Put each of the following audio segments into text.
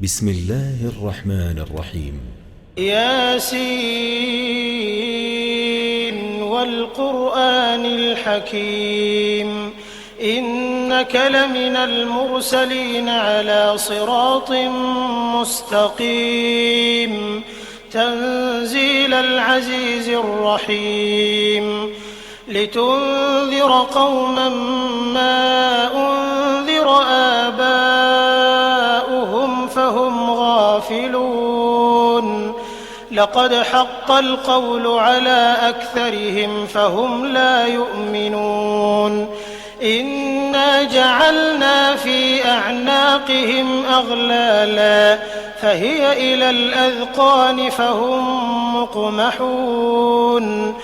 بسم الله الرحمن الرحيم. ياسين والقرآن الحكيم إنك لمن المرسلين على صراط مستقيم تنزيل العزيز الرحيم لتنذر قوما ما أنذر آباؤهم فهم غافلون لقد حق القول على أكثرهم فهم لا يؤمنون إنا جعلنا في أعناقهم أغلالا فهي إلى الأذقان فهم مقمحون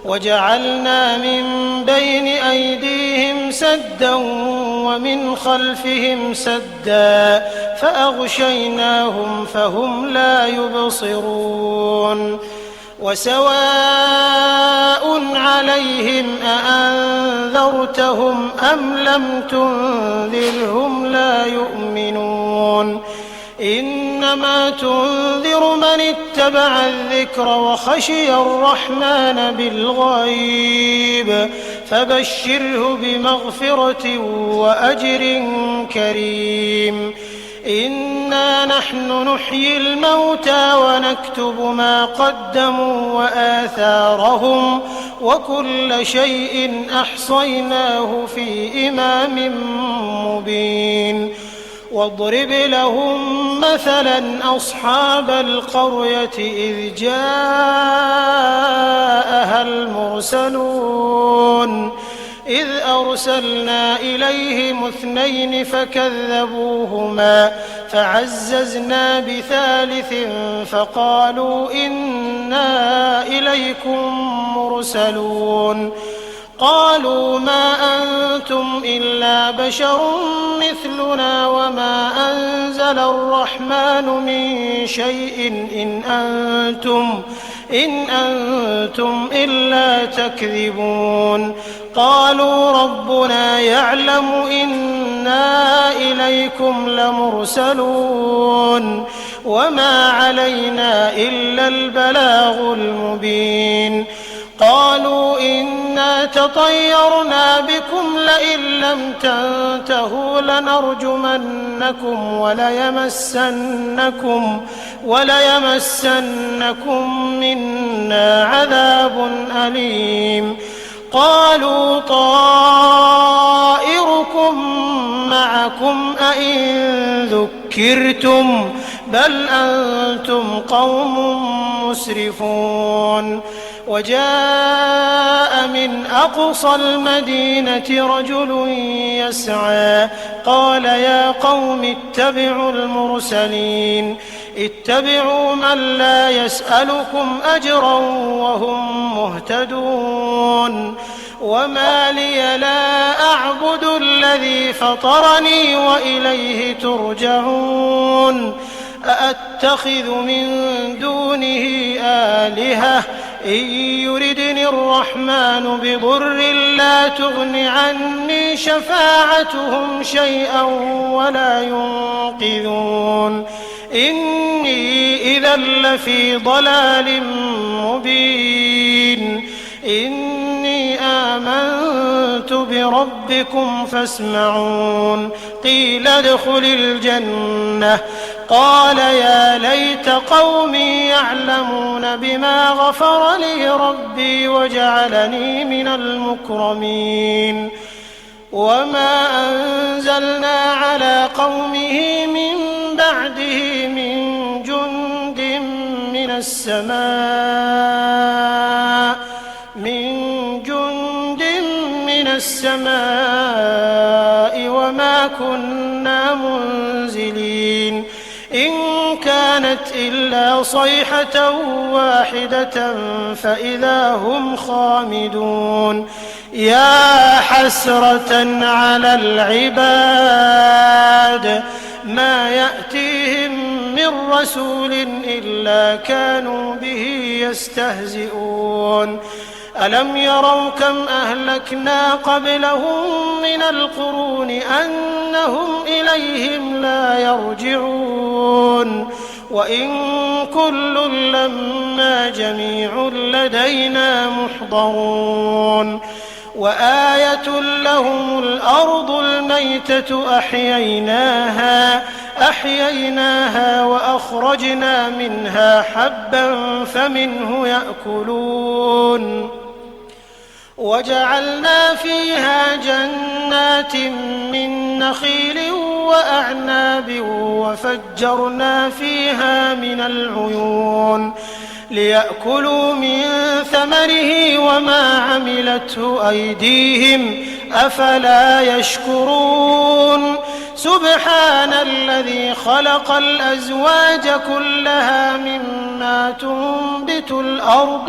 وجعلنا من بين أيديهم سدا ومن خلفهم سدا فأغشيناهم فهم لا يبصرون وسواء عليهم أأنذرتهم أم لم تنذرهم لا يؤمنون إنما تنذر من اتبع الذكر وخشي الرحمن بالغيب فبشره بمغفرة وأجر كريم إنا نحن نحيي الموتى ونكتب ما قدموا وآثارهم وكل شيء أحصيناه في إمام مبين واضرب لهم مثلا أصحاب القرية إذ جاءها المرسلون إذ أرسلنا إليهم 2 فكذبوهما فعززنا بثالث فقالوا إنا إليكم مرسلون قالوا ما أنتم إلا بشر مثلنا وما أنزل الرحمن من شيء إن أنتم إلا تكذبون قالوا ربنا يعلم إنا إليكم لمرسلون وما علينا إلا البلاغ المبين قالوا إنا تطيرنا بكم لئن لم تنتهوا لنرجمنكم وليمسنكم منا عذاب أليم قالوا طائركم معكم أئن ذكرتم بل أنتم قوم مسرفون وجاء من أقصى المدينة رجل يسعى قال يا قوم اتبعوا المرسلين اتبعوا من لا يسألكم أجرا وهم مهتدون وما لي لا أعبد الذي فطرني وإليه ترجعون أأتخذ من دونه آلهة إن يردني الرحمن بضر لا تغن عني شفاعتهم شيئا ولا ينقذون إني إذا لفي ضلال مبين إني آمنت بربكم فاسمعون قيل ادخل الجنة قال يا ليت قومي يعلمون بما غفر لي ربي وجعلني من المكرمين وما أنزلنا على قومه من بعده من جند من السماء وما كنا منزلين إن كانت إلا صيحة واحدة فإذا هم خامدون يا حسرة على العباد ما يأتيهم من رسول إلا كانوا به يستهزئون ألم يروا كم أهلكنا قبلهم من القرون أنهم إليهم لا يرجعون وإن كل لما جميع لدينا محضرون وآية لهم الأرض الميتة أحييناها وأخرجنا منها حبا فمنه يأكلون وجعلنا فيها جنات من نخيل وأعناب وفجرنا فيها من العيون ليأكلوا من ثمره وما عملته أيديهم أفلا يشكرون سبحان الذي خلق الأزواج كلها مما تنبت الأرض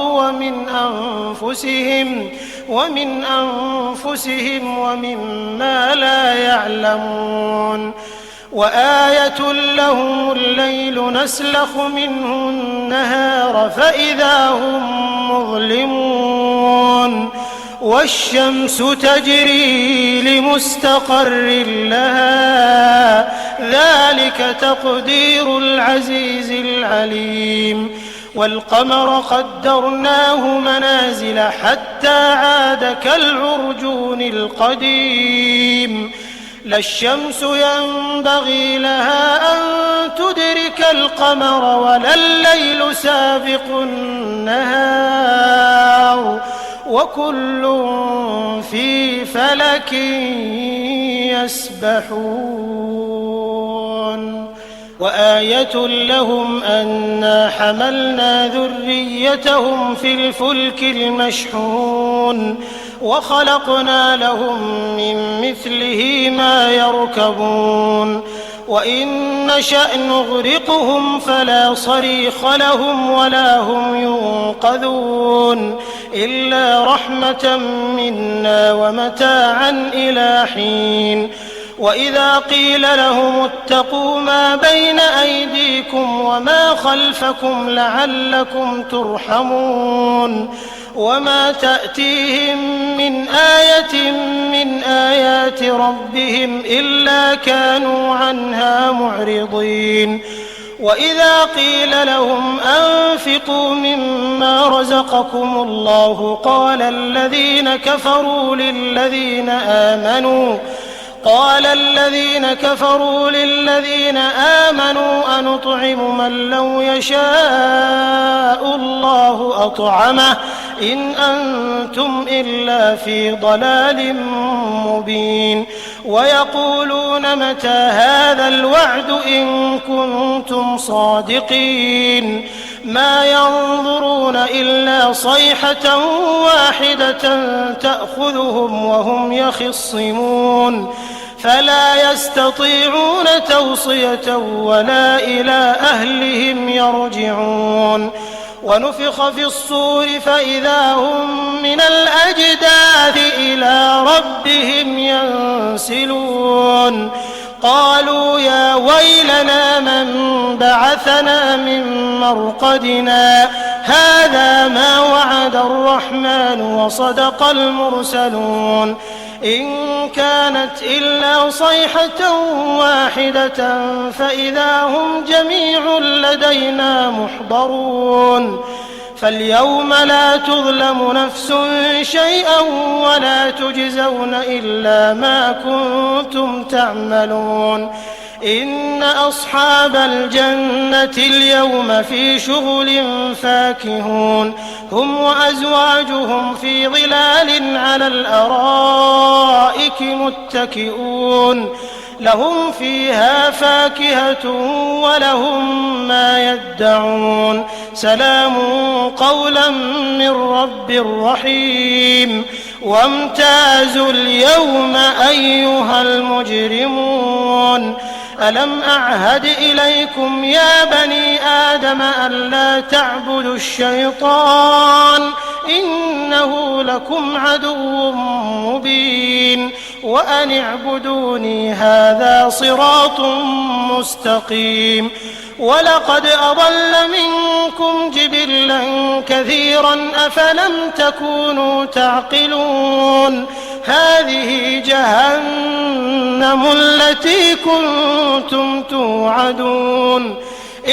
ومن أنفسهم ومما لا يعلمون وآية لهم الليل نسلخ منه النهار فإذا هم مظلمون والشمس تجري لمستقر لها ذلك تقدير العزيز العليم والقمر قدرناه منازل حتى عاد كالعرجون القديم لا الشمس ينبغي لها أن تدرك القمر ولا الليل سابق النهار وكل في فلك يسبحون وآية لهم أنا حملنا ذريتهم في الفلك المشحون وخلقنا لهم من مثله ما يركبون وإن نشأ نغرقهم فلا صريخ لهم ولا هم ينقذون إلا رحمة منا ومتاعا إلى حين وإذا قيل لهم اتقوا ما بين أيديكم وما خلفكم لعلكم ترحمون وما تأتيهم من آية من آيات ربهم إلا كانوا عنها معرضين وإذا قيل لهم أنفقوا مما رزقكم الله قال الذين كفروا للذين آمنوا أنطعم من لو يشاء الله أطعمه إن أنتم إلا في ضلال مبين ويقولون متى هذا الوعد إن كنتم صادقين ما ينظرون إلا صيحة واحدة تأخذهم وهم يخصمون فلا يستطيعون توصية ولا إلى أهلهم يرجعون ونفخ في الصور فإذا هم من الأجداث إلى ربهم ينسلون قالوا يا ويلنا من بعثنا من مرقدنا هذا ما وعد الرحمن وصدق المرسلون إن كانت إلا صيحة واحدة فإذا هم جميع لدينا محضرون فاليوم لا تظلم نفس شيئا ولا تجزون إلا ما كنتم تعملون إن أصحاب الجنة اليوم في شغل فاكهون هم وأزواجهم في ظلال على الأرائك متكئون لهم فيها فاكهة ولهم ما يدعون سلام قولا من رب رحيم وامتازوا اليوم أيها المجرمون ألم أعهد إليكم يا بني آدم ألا تعبدوا الشيطان إنه لكم عدو مبين وأن اعبدوني هذا صراط مستقيم ولقد أضل منكم جبلا كثيرا أفلم تكونوا تعقلون هذه جهنم التي كنتم توعدون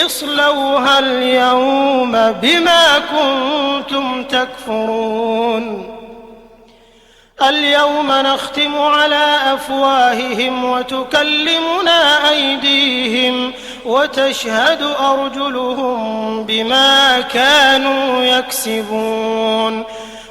اصلوها اليوم بما كنتم تكفرون اليوم نختم على أفواههم وتكلمنا أيديهم وتشهد أرجلهم بما كانوا يكسبون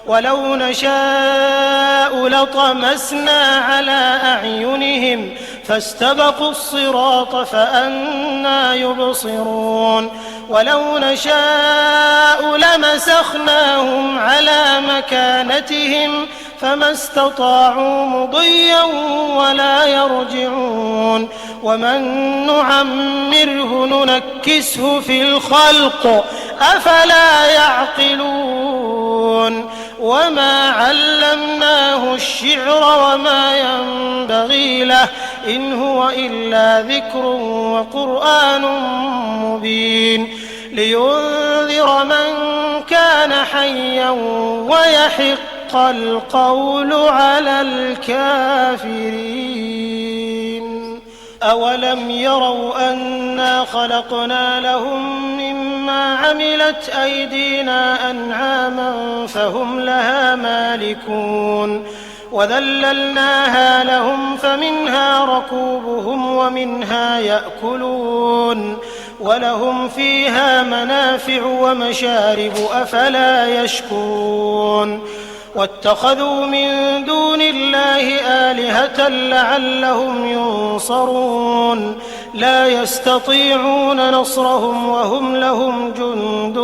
ولو نشاء لطمسنا على أعينهم فاستبقوا الصراط فأنى يبصرون ولو نشاء لمسخناهم على مكانتهم فما استطاعوا مضيا ولا يرجعون ومن نعمره ننكسه في الخلق أفلا يعقلون وما علمناه الشعر وما ينبغي له إن هو إلا ذكر وقرآن مبين لينذر من كان حيا ويحق القول على الكافرين أولم يروا أنا خلقنا لهم مما عملت أيدينا أنعاما فهم لها مالكون وذللناها لهم فمنها ركوبهم ومنها يأكلون ولهم فيها منافع ومشارب أفلا يشكرون واتخذوا من دون الله آلهة لعلهم ينصرون لا يستطيعون نصرهم وهم لهم جند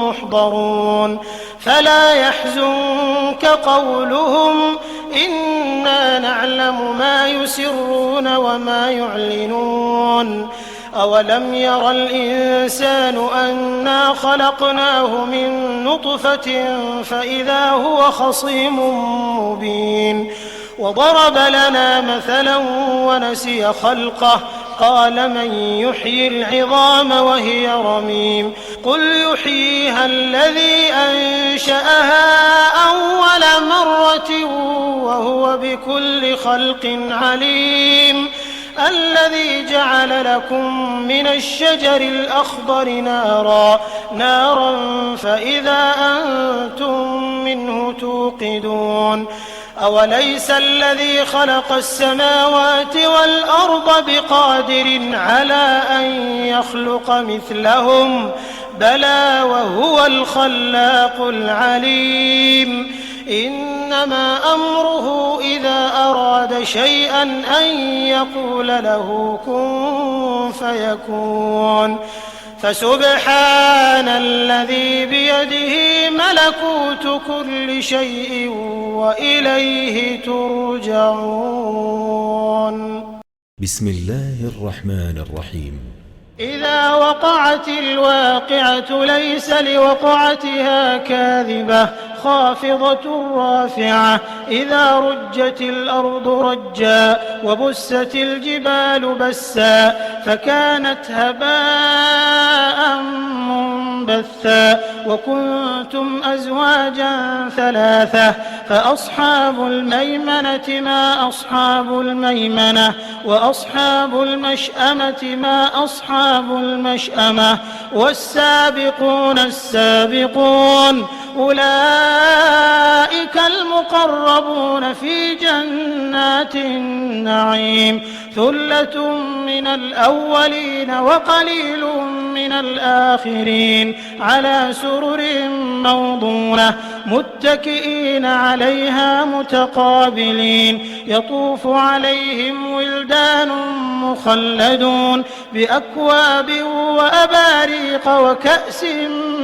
محضرون فلا يحزنك قولهم إنا نعلم ما يسرون وما يعلنون أولم ير الإنسان أنا خلقناه من نطفة فإذا هو خصيم مبين وضرب لنا مثلا ونسي خلقه قال من يحيي العظام وهي رميم قل يحييها الذي أنشأها أول مرة وهو بكل خلق عليم الذي جعل لكم من الشجر الأخضر نارا فإذا أنتم منه توقدون أوليس الذي خلق السماوات والأرض بقادر على أن يخلق مثلهم بلى وهو الخلاق العليم إنما أمره إذا أراد شيئا أن يقول له كن فيكون فسبحان الذي بيده ملكوت كل شيء وإليه ترجعون بسم الله الرحمن الرحيم إذا وقعت الواقعة ليس لوقعتها كاذبة خافضة رافعة إذا رجت الأرض رجا وبست الجبال بسا فكانت هباء منبثا وكنتم أزواجا ثلاثة فأصحاب الميمنة ما أصحاب الميمنة وأصحاب المشأمة ما أصحاب المشأمة والسابقون السابقون أولئك المقربون في جنات النعيم ثلة من الأولين وقليل من الآخرين على سرر موضونة متكئين عليها متقابلين يطوف عليهم ولدان مخلدون بأكواب وأباريق وكأس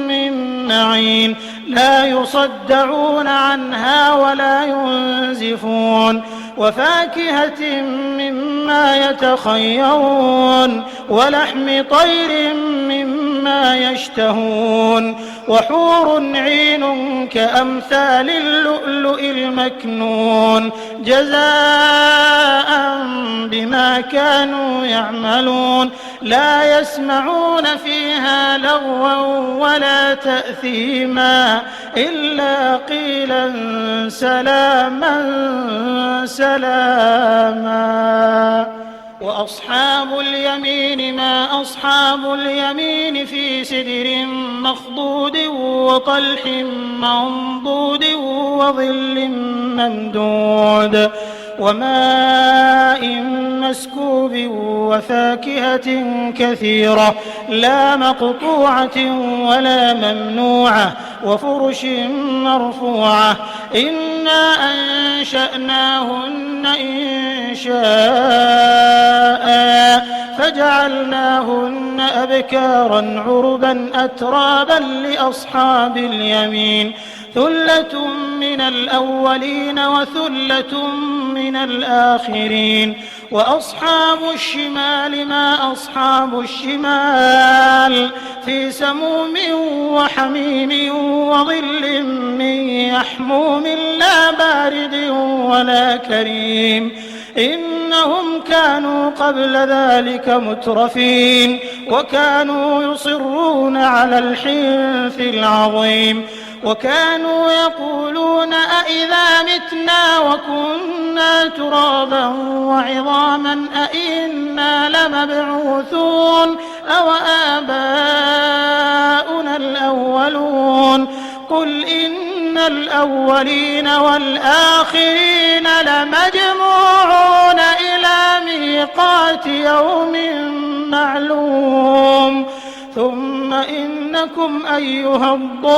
من معين لا يصدعون عنها ولا ينزفون وفاكهة مما يتخيرون ولحم طير مما يشتهون وحور عين كأمثال اللؤلؤ المكنون جزاء بما كانوا يعملون لا يسمعون فيها لغوا ولا تأثيما إلا قيلا سلاما سلاما وأصحاب اليمين ما أصحاب اليمين في سدر مخضود وطلح منضود وظل ممدود وماء مسكوب وفاكهة كثيرة لا مقطوعة ولا ممنوعة وفرش مرفوعة إنا أنشأناهن إنشاء فجعلناهن أبكارا عربا أترابا لأصحاب اليمين ثلة من الأولين وثلة من الآخرين وأصحاب الشمال ما أصحاب الشمال في سموم وحميم وظل من يحموم لا بارد ولا كريم إنهم كانوا قبل ذلك مترفين وكانوا يصرون على الحنث العظيم وكانوا يقولون أئذا متنا وكنا ترابا وعظاما أئنا لمبعوثون أو آباؤنا الأولون قل إن الأولين والآخرين لمجموعون إلى ميقات يوم معلوم ثم إنكم أيها الضالون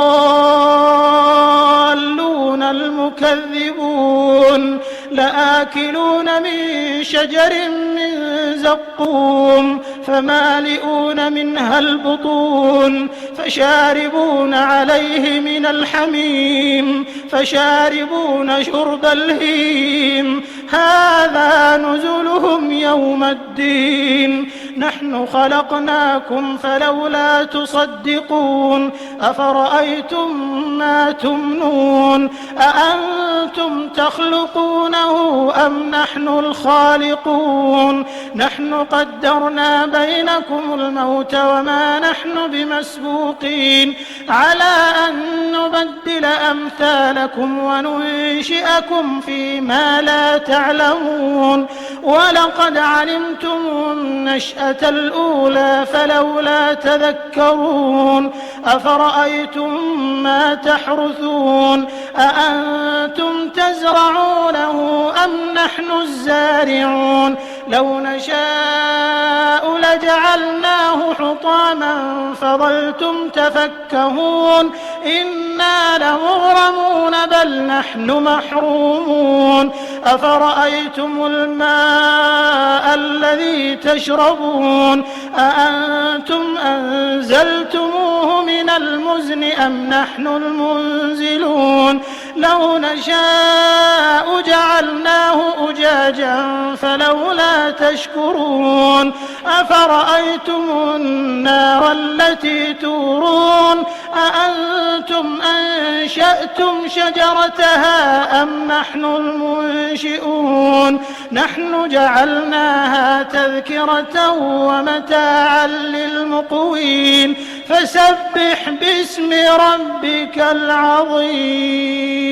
المكذبون لآكلون من شجر من زقوم فمالئون منها البطون فشاربون عليه من الحميم فشاربون شرب الهيم هذا نزلهم يوم الدين نحن خلقناكم فلولا تصدقون أفرأيتم ما تمنون أأنتم تخلقونه أم نحن الخالقون نحن قدرنا بينكم الموت وما نحن بمسبوقين على أن نبدل أمثالكم وننشئكم فيما لا تعلمون ولقد علمتم النشأة الأولى فلولا تذكرون أفرأيتم ما تحرثون أأنتم تزرعونه أم نحن الزارعون لو نشاء لجعلناه حطاما فظلتم تفكهون إنا لمغرمون بل نحن محرومون أفرأيتم الماء الذي تشربون أأنتم أنزلتموه من المزن أم نحن المنزلون لو نشاء جعلناه أجاجا فلولا تشكرون أفرأيتم النار التي تورون أأنتم أنشأتم شجرتها أم نحن المنشئون نحن جعلناها تذكرة ومتاعا للمقوين فسبح باسم ربك العظيم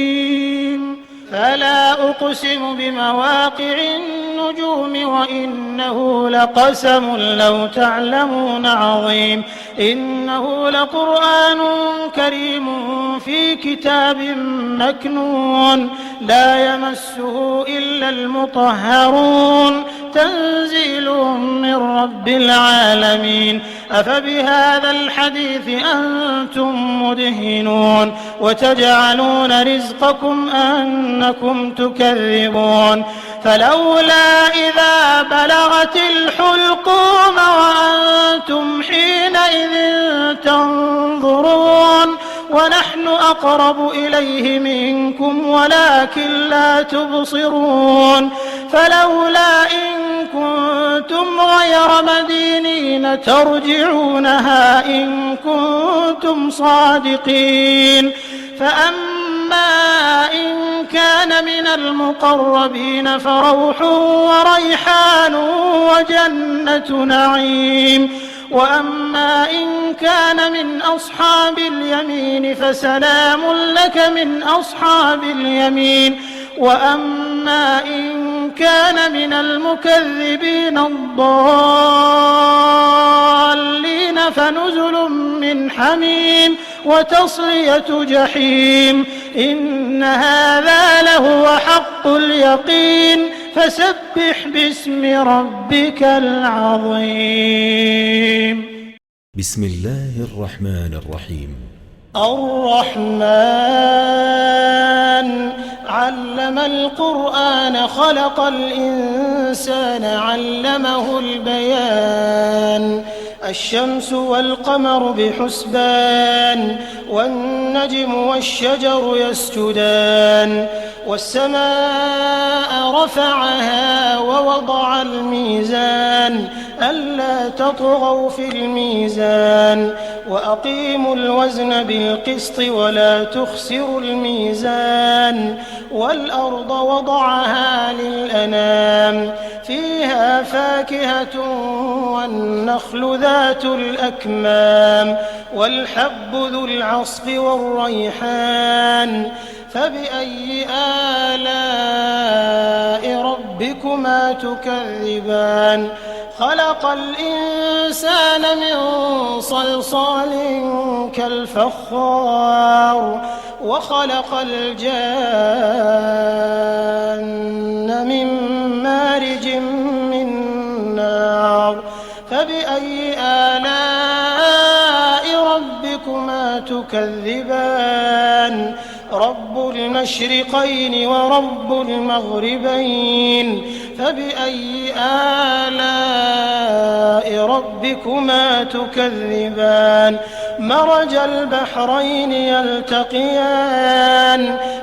فلا أقسم بمواقع النجوم وإنه لقسم لو تعلمون عظيم إنه لقرآن كريم في كتاب مكنون لا يمسه إلا المطهرون تنزيل من رب العالمين أفبهذا الحديث أنتم مدهنون وتجعلون رزقكم أنكم تكذبون فلولا إذا بلغت الحلقوم وأنتم حينئذ تنظرون ونحن أقرب إليه منكم ولكن لا تبصرون فلولا إن كنتم غير مدينين ترجعونها إن كنتم صادقين فأما إن كان من المقربين فروح وريحان وجنة نعيم وأما إن كان من أصحاب اليمين فسلام لك من أصحاب اليمين وأما إن كان من المكذبين الضالين فنزل من حميم وتصلية جحيم إن هذا لهو حق اليقين فسبح باسم ربك العظيم. بسم الله الرحمن الرحيم. الرحمن علم القرآن خلق الإنسان علمه البيان الشمس والقمر بحسبان والنجم والشجر يسجدان والسماء رفعها ووضع الميزان ألا تطغوا في الميزان وأقيموا الوزن بالقسط ولا تخسروا الميزان والأرض وضعها للأنام فيها فاكهة والنخل ذات الأكمام والحب ذو العصف والريحان فبأي آلاء ربكما تكذبان خلق الإنسان من صلصال كالفخار وخلق الجان من مارج من نار فبأي آلاء ربكما تكذبان رب المشرقين ورب المغربين فبأي آلاء ربكما تكذبان مرج البحرين يلتقيان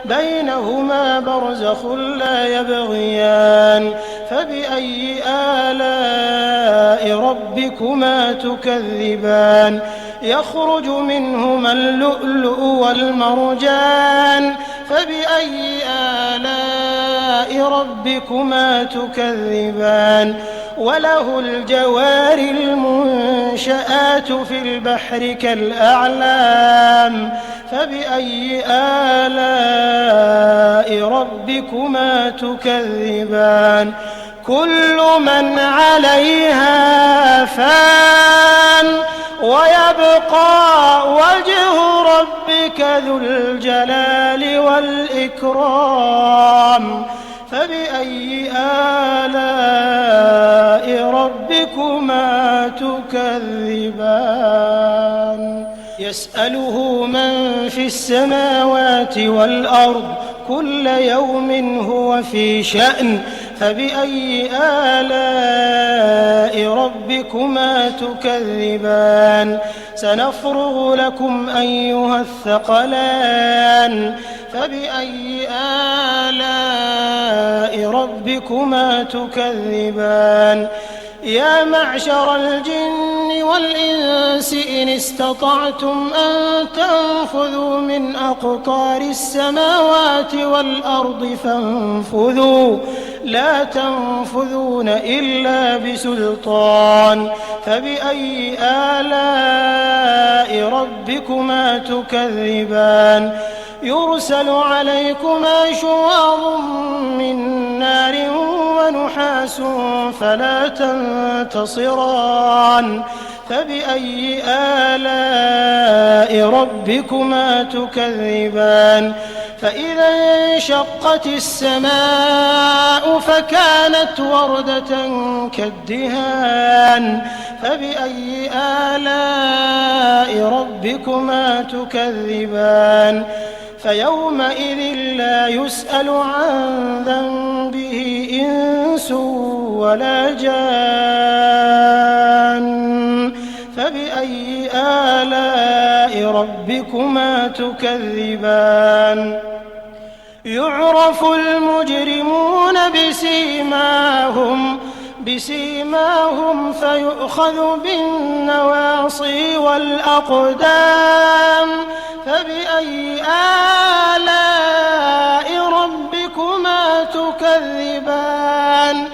بينهما برزخ لا يبغيان فبأي آلاء ربكما تكذبان يخرج منهما اللؤلؤ والمرجان فبأي آلاء ربكما تكذبان وله الجوار المنشآت في البحر كالأعلام فبأي آلاء ربكما تكذبان كل من عليها فان ويبقى وجه ربك ذو الجلال والإكرام فبأي آلاء ربكما تكذبان يسأله من في السماوات والأرض كل يوم هو في شأن فبأي آلاء ربكما تكذبان سنفرغ لكم أيها الثقلان فبأي آلاء ربكما تكذبان يا معشر الجن والإنس إن استطعتم أن تنفذوا من أقطار السماوات والأرض فانفذوا لا تنفذون إلا بسلطان فبأي آلاء ربكما تكذبان يرسل عليكما شواظ من نار ونحاس فلا تنتصران فبأي آلاء ربكما تكذبان فإذا انشقت السماء فكانت وردة كالدهان فبأي آلاء ربكما تكذبان فيومئذ لا يسأل عن ذنبه إنس ولا جان فبأي آلاء ربكما تكذبان يعرف المجرمون بسيماهم فيؤخذ بالنواصي والأقدام فبأي آلاء ربكما تكذبان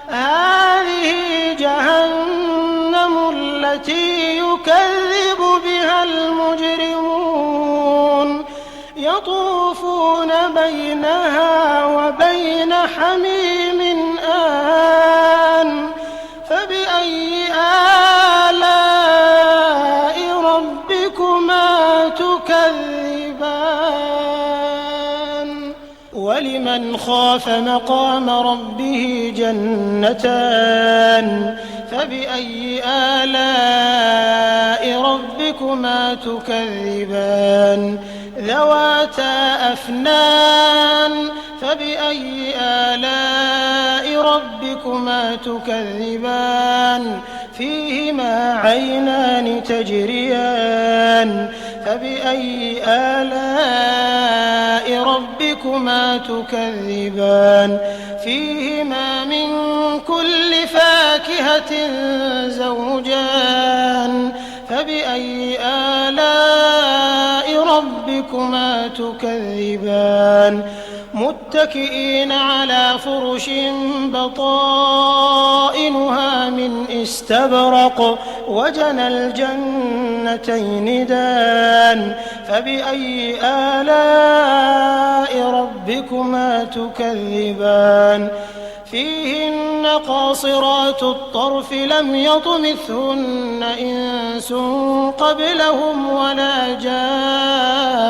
هذه جهنم التي يكذب بها المجرمون يطوفون بينها وبين حميم تكذبان ولمن خاف مقام ربه جنتان فبأي آلاء ربكما تكذبان ذواتا أفنان فبأي آلاء ربكما تكذبان فيهما عينان تجريان فبأي آلاء ربكما تكذبان فيهما من كل فاكهة زوجان فبأي آلاء ربكما تكذبان متكئين على فرش بطائنها من استبرق وجنى الجنتين دان فبأي آلاء ربكما تكذبان فيهن قاصرات الطرف لم يطمثهن إنس قبلهم ولا جان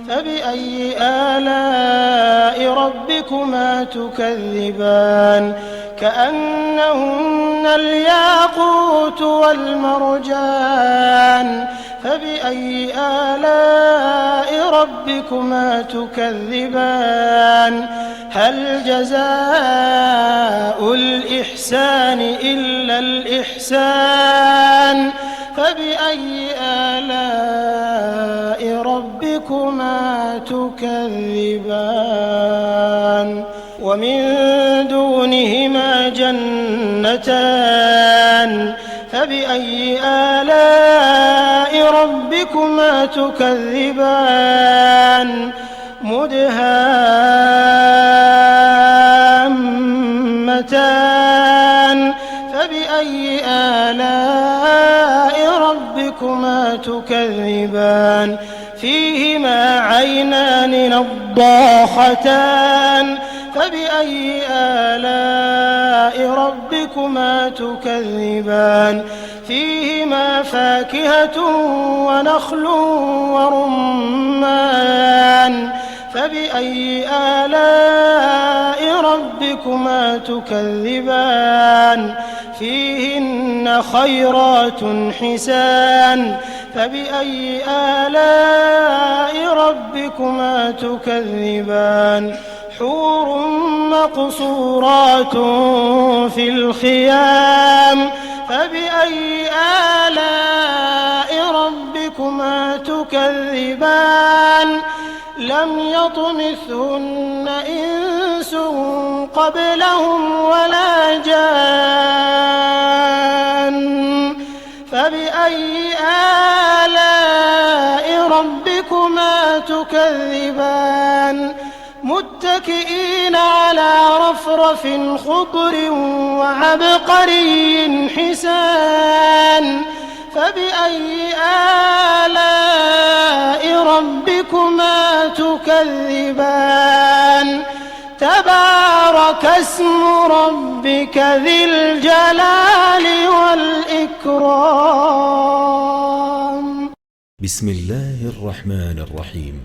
فبأي آلاء ربكما تكذبان كأنهن الياقوت والمرجان فبأي آلاء ربكما تكذبان هل جزاء الإحسان إلا الإحسان فبأي آلاء ربكما تكذبان ومن دونهما جنتان فبأي آلاء ربكما تكذبان مدهامتان فبأي آلاء ربكما تكذبان فيهما عينان نضاختان فبأي آلاء ربكما تكذبان فيهما فاكهة ونخل ورمان فبأي آلاء ربكما تكذبان فيهن خيرات حسان فبأي آلاء ربكما تكذبان حور مقصورات في الخيام فبأي آلاء ربكما تكذبان لم يطمثهن إنس قبلهم ولا جان فبأي آلاء ربكما تكذبان متكئين على رفرف خضر وعبقري حسان فبأي آلاء ربكما تكذبان تبارك اسم ربك ذي الجلال والإكرام بسم الله الرحمن الرحيم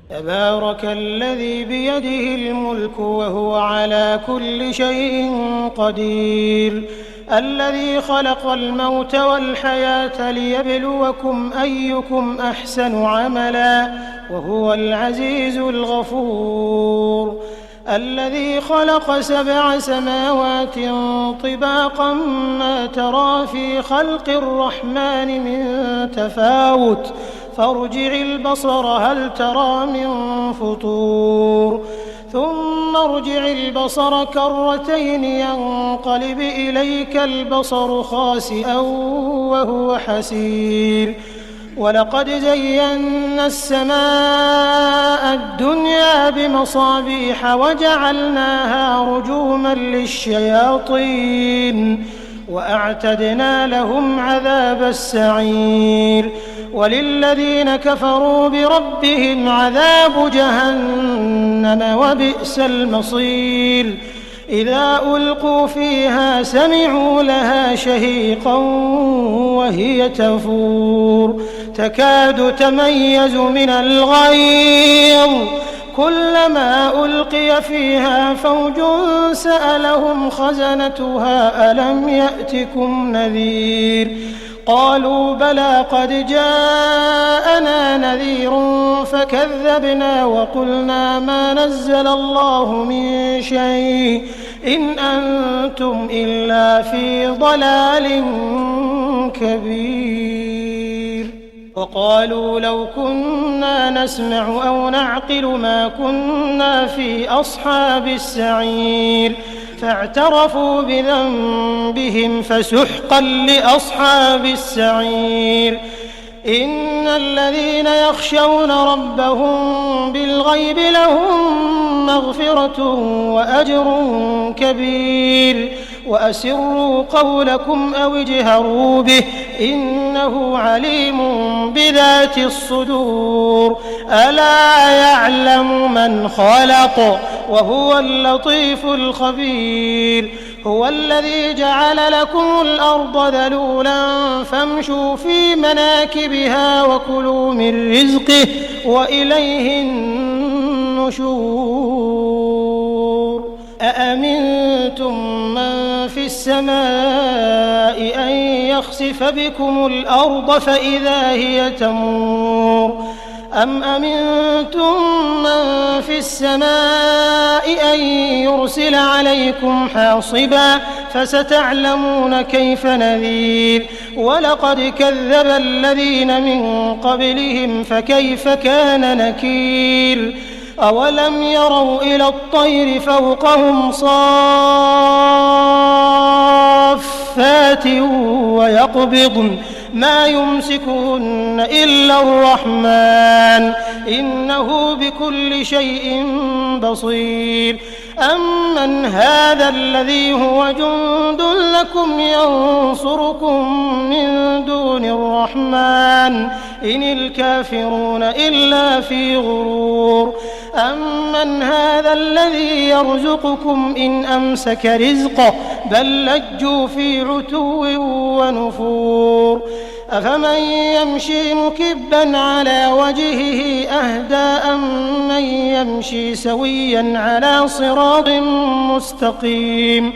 تبارك الذي بيده الملك وهو على كل شيء قدير الذي خلق الموت والحياة ليبلوكم أيكم أحسن عملا وهو العزيز الغفور الذي خلق 7 سماوات طباقا ما ترى في خلق الرحمن من تفاوت فارجع البصر هل ترى من فطور ثم ارجع البصر كرتين ينقلب إليك البصر خاسئا وهو حسير ولقد زينا السماء الدنيا بمصابيح وجعلناها رجوما للشياطين وأعتدنا لهم عذاب السعير وللذين كفروا بربهم عذاب جهنم وبئس المصير إذا ألقوا فيها سمعوا لها شهيقا وهي تفور تكاد تميز من الغيظ كلما ألقي فيها فوج سألهم خزنتها ألم يأتكم نذير قالوا بلى قد جاءنا نذير فكذبنا وقلنا ما نزل الله من شيء إن أنتم إلا في ضلال كبير وقالوا لو كنا نسمع أو نعقل ما كنا في أصحاب السعير فاعترفوا بذنبهم فسحقا لأصحاب السعير إن الذين يخشون ربهم بالغيب لهم مغفرة وأجر كبير وأسروا قولكم أو اجهروا به إنه عليم بذات الصدور ألا يعلم من خلق وهو اللطيف الخبير هو الذي جعل لكم الأرض ذلولا فامشوا في مناكبها وكلوا من رزقه وإليه النشور أأمنتم من في السماء أن يخسف بكم الأرض فإذا هي تمور أم أمنتم من في السماء أن يرسل عليكم حاصبا فستعلمون كيف نذير ولقد كذب الذين من قبلهم فكيف كان نكير أولم يروا إلى الطير فوقهم صافات ويقبضن ما يمسكهن إلا الرحمن إنه بكل شيء بصير أمن هذا الذي هو جند لكم ينصركم من دون الرحمن إن الكافرون إلا في غرور أمن هذا الذي يرزقكم إن أمسك رزقه بل لجوا في عتو ونفور أفمن يمشي مكبا على وجهه أهدى أمن يمشي سويا على صراط مستقيم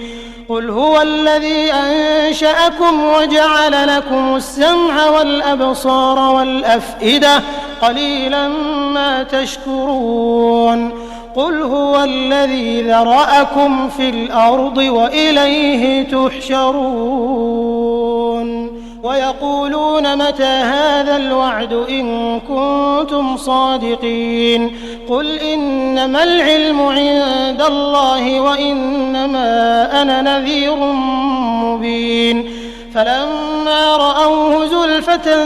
قل هو الذي أنشأكم وجعل لكم السمع والأبصار والأفئدة قليلا ما تشكرون قل هو الذي ذرأكم في الأرض وإليه تحشرون ويقولون متى هذا الوعد إن كنتم صادقين قل إنما العلم عند الله وإنما أنا نذير مبين فلما رأوه زلفة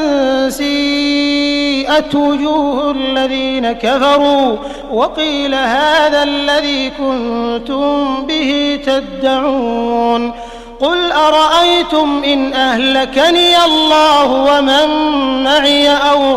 سيئت وجوه الذين كفروا وقيل هذا الذي كنتم به تدعون قل أرأيتم إن أهلكني الله ومن معي أو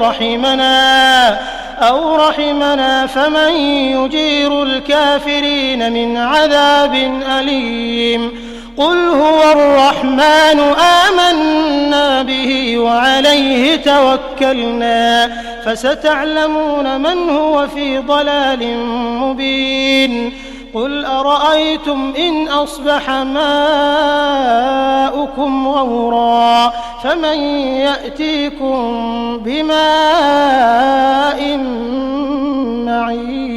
رحمنا فمن يجير الكافرين من عذاب أليم قل هو الرحمن آمنا به وعليه توكلنا فستعلمون من هو في ضلال مبين قل أرأيتم إن أصبح ماؤكم غورا فمن يأتيكم بماء معين